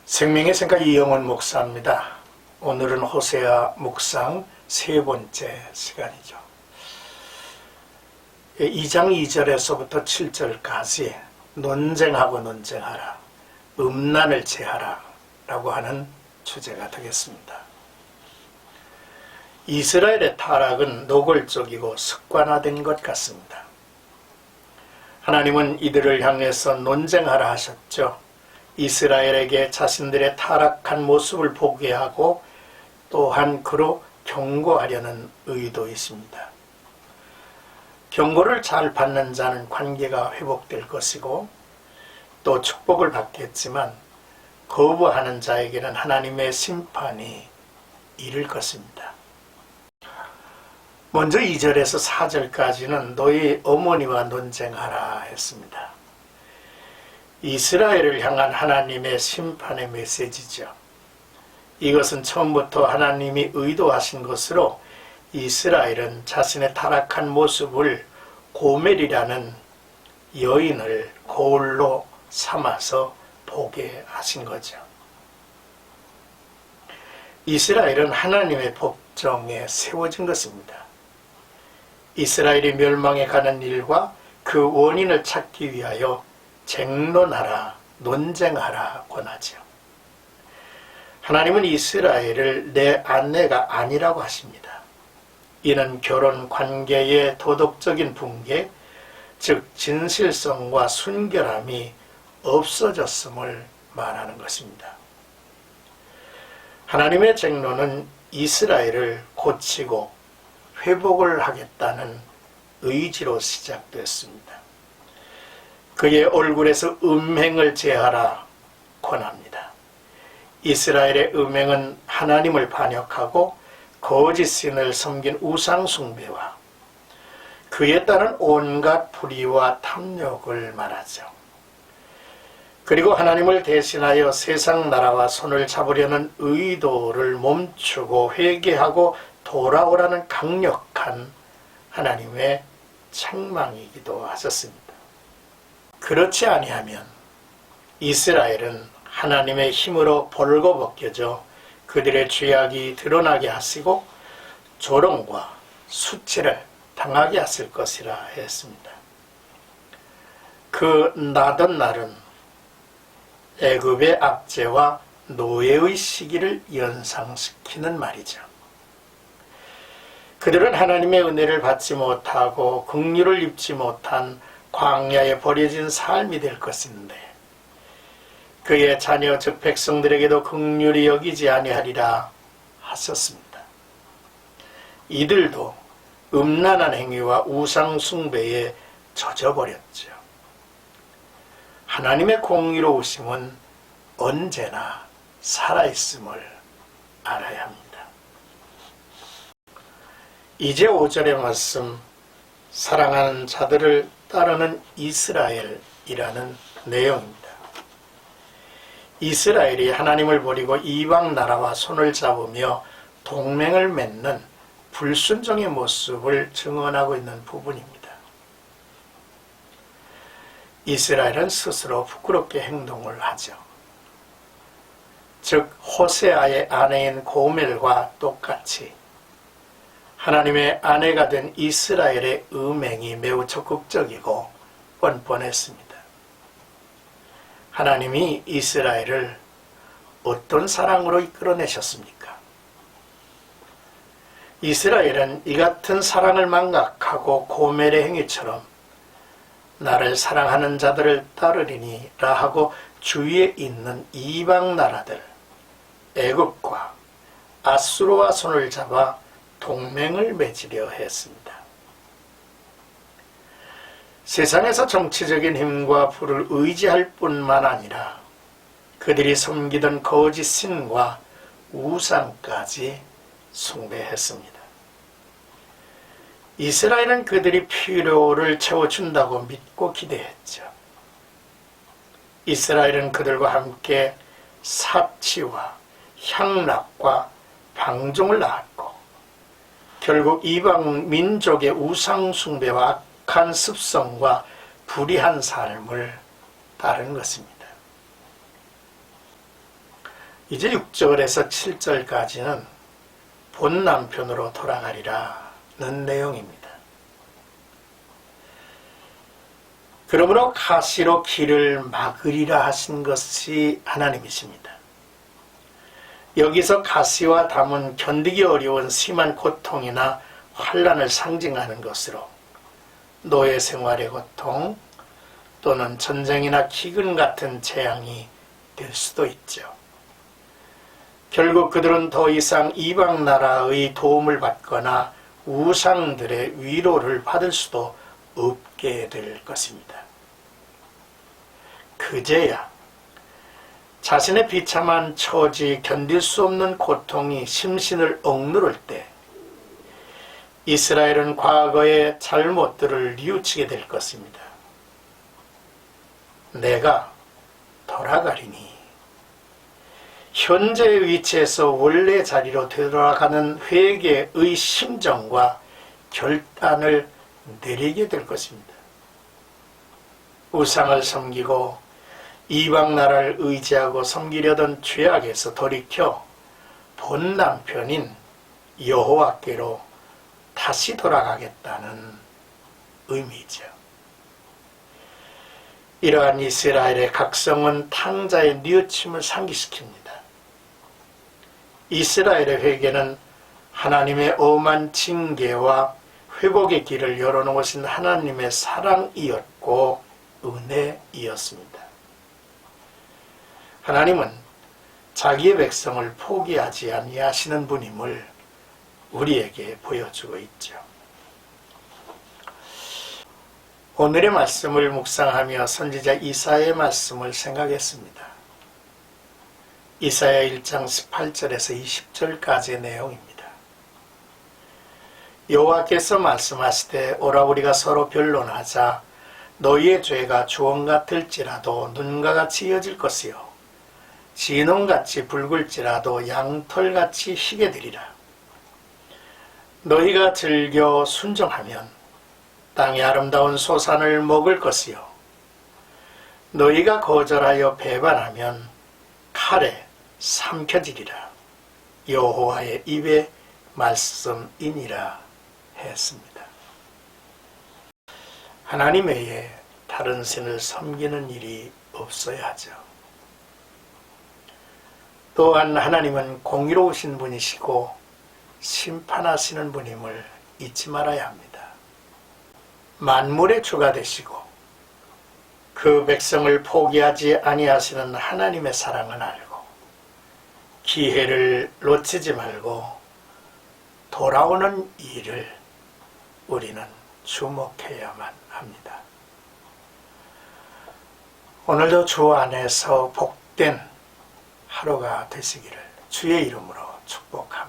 생명의 생각 이영훈 목사입니다. 오늘은 호세아 묵상 세 번째 시간이죠. 2장 2절에서부터 7절까지 논쟁하고 논쟁하라, 음란을 제하라 라고 하는 주제가 되겠습니다. 이스라엘의 타락은 노골적이고 습관화된 것 같습니다. 하나님은 이들을 향해서 논쟁하라 하셨죠. 이스라엘에게 자신들의 타락한 모습을 보게 하고 또한 그로 경고하려는 의도이십니다. 경고를 잘 받는 자는 관계가 회복될 것이고 또 축복을 받겠지만 거부하는 자에게는 하나님의 심판이 이를 것입니다. 먼저 2절에서 4절까지는 너희 어머니와 논쟁하라 했습니다. 이스라엘을 향한 하나님의 심판의 메시지죠. 이것은 처음부터 하나님이 의도하신 것으로 이스라엘은 자신의 타락한 모습을 고멜이라는 여인을 거울로 삼아서 보게 하신 거죠. 이스라엘은 하나님의 법정에 세워진 것입니다. 이스라엘이 멸망해 가는 일과 그 원인을 찾기 위하여 쟁론하라, 논쟁하라 권하죠. 하나님은 이스라엘을 내 아내가 아니라고 하십니다. 이는 결혼 관계의 도덕적인 붕괴, 즉 진실성과 순결함이 없어졌음을 말하는 것입니다. 하나님의 쟁론은 이스라엘을 고치고 회복을 하겠다는 의지로 시작됐습니다. 그의 얼굴에서 음행을 제하라 권합니다. 이스라엘의 음행은 하나님을 반역하고 거짓 신을 섬긴 우상 숭배와 그에 따른 온갖 불의와 탐욕을 말하죠. 그리고 하나님을 대신하여 세상 나라와 손을 잡으려는 의도를 멈추고 회개하고 돌아오라는 강력한 하나님의 책망이기도 하셨습니다. 그렇지 아니하면 이스라엘은 하나님의 힘으로 벌거벗겨져 그들의 죄악이 드러나게 하시고 조롱과 수치를 당하게 하실 것이라 했습니다. 그 나던 날은 애굽의 압제와 노예의 시기를 연상시키는 말이죠. 그들은 하나님의 은혜를 받지 못하고 긍휼을 입지 못한 광야에 버려진 삶이 될 것인데 그의 자녀 즉 백성들에게도 긍휼히 여기지 아니하리라 하셨습니다. 이들도 음란한 행위와 우상 숭배에 젖어버렸죠. 하나님의 공의로우심은 언제나 살아있음을 알아야 합니다. 이제 5절의 말씀, 사랑하는 자들을 따르는 이스라엘이라는 내용입니다. 이스라엘이 하나님을 버리고 이방 나라와 손을 잡으며 동맹을 맺는 불순종의 모습을 증언하고 있는 부분입니다. 이스라엘은 스스로 부끄럽게 행동을 하죠. 즉 호세아의 아내인 고멜과 똑같이 하나님의 아내가 된 이스라엘의 음행이 매우 적극적이고 뻔뻔했습니다. 하나님이 이스라엘을 어떤 사랑으로 이끌어내셨습니까? 이스라엘은 이 같은 사랑을 망각하고 고멜의 행위처럼 나를 사랑하는 자들을 따르리니라 하고 주위에 있는 이방 나라들 애굽과 아수르와 손을 잡아 동맹을 맺으려 했습니다. 세상에서 정치적인 힘과 부를 의지할 뿐만 아니라 그들이 섬기던 거짓 신과 우상까지 숭배했습니다. 이스라엘은 그들이 필요를 채워준다고 믿고 기대했죠. 이스라엘은 그들과 함께 사치와 향락과 방종을 낳았고 결국 이방 민족의 우상 숭배와 악한 습성과 불의한 삶을 따른 것입니다. 이제 6절에서 7절까지는 본 남편으로 돌아가리라는 내용입니다. 그러므로 가시로 길을 막으리라 하신 것이 하나님이십니다. 여기서 가시와 담은 견디기 어려운 심한 고통이나 환난을 상징하는 것으로 노예 생활의 고통 또는 전쟁이나 기근 같은 재앙이 될 수도 있죠. 결국 그들은 더 이상 이방 나라의 도움을 받거나 우상들의 위로를 받을 수도 없게 될 것입니다. 그제야 자신의 비참한 처지, 견딜 수 없는 고통이 심신을 억누를 때 이스라엘은 과거의 잘못들을 뉘우치게 될 것입니다. 내가 돌아가리니 현재의 위치에서 원래 자리로 되돌아가는 회개의 심정과 결단을 내리게 될 것입니다. 우상을 섬기고 이방 나라를 의지하고 섬기려던 죄악에서 돌이켜 본 남편인 여호와께로 다시 돌아가겠다는 의미죠. 이러한 이스라엘의 각성은 탕자의 뉘우침을 상기시킵니다. 이스라엘의 회개는 하나님의 엄한 징계와 회복의 길을 열어놓으신 하나님의 사랑이었고 은혜이었습니다. 하나님은 자기의 백성을 포기하지 아니하시는 분임을 우리에게 보여주고 있죠. 오늘의 말씀을 묵상하며 선지자 이사야의 말씀을 생각했습니다. 이사야 1장 18절에서 20절까지의 내용입니다. 여호와께서 말씀하시되 오라 우리가 서로 변론하자. 너희의 죄가 주홍 같을지라도 눈과 같이 이어질 것이요 진홍같이 붉을지라도 양털같이 희게 되리라. 너희가 즐겨 순종하면 땅의 아름다운 소산을 먹을 것이요 너희가 거절하여 배반하면 칼에 삼켜지리라. 여호와의 입의 말씀이니라 했습니다. 하나님 외에 다른 신을 섬기는 일이 없어야 하죠. 또한 하나님은 공의로우신 분이시고 심판하시는 분임을 잊지 말아야 합니다. 만물의 주가 되시고 그 백성을 포기하지 아니하시는 하나님의 사랑을 알고 기회를 놓치지 말고 돌아오는 일을 우리는 주목해야만 합니다. 오늘도 주 안에서 복된 하루가 되시기를 주의 이름으로 축복합니다.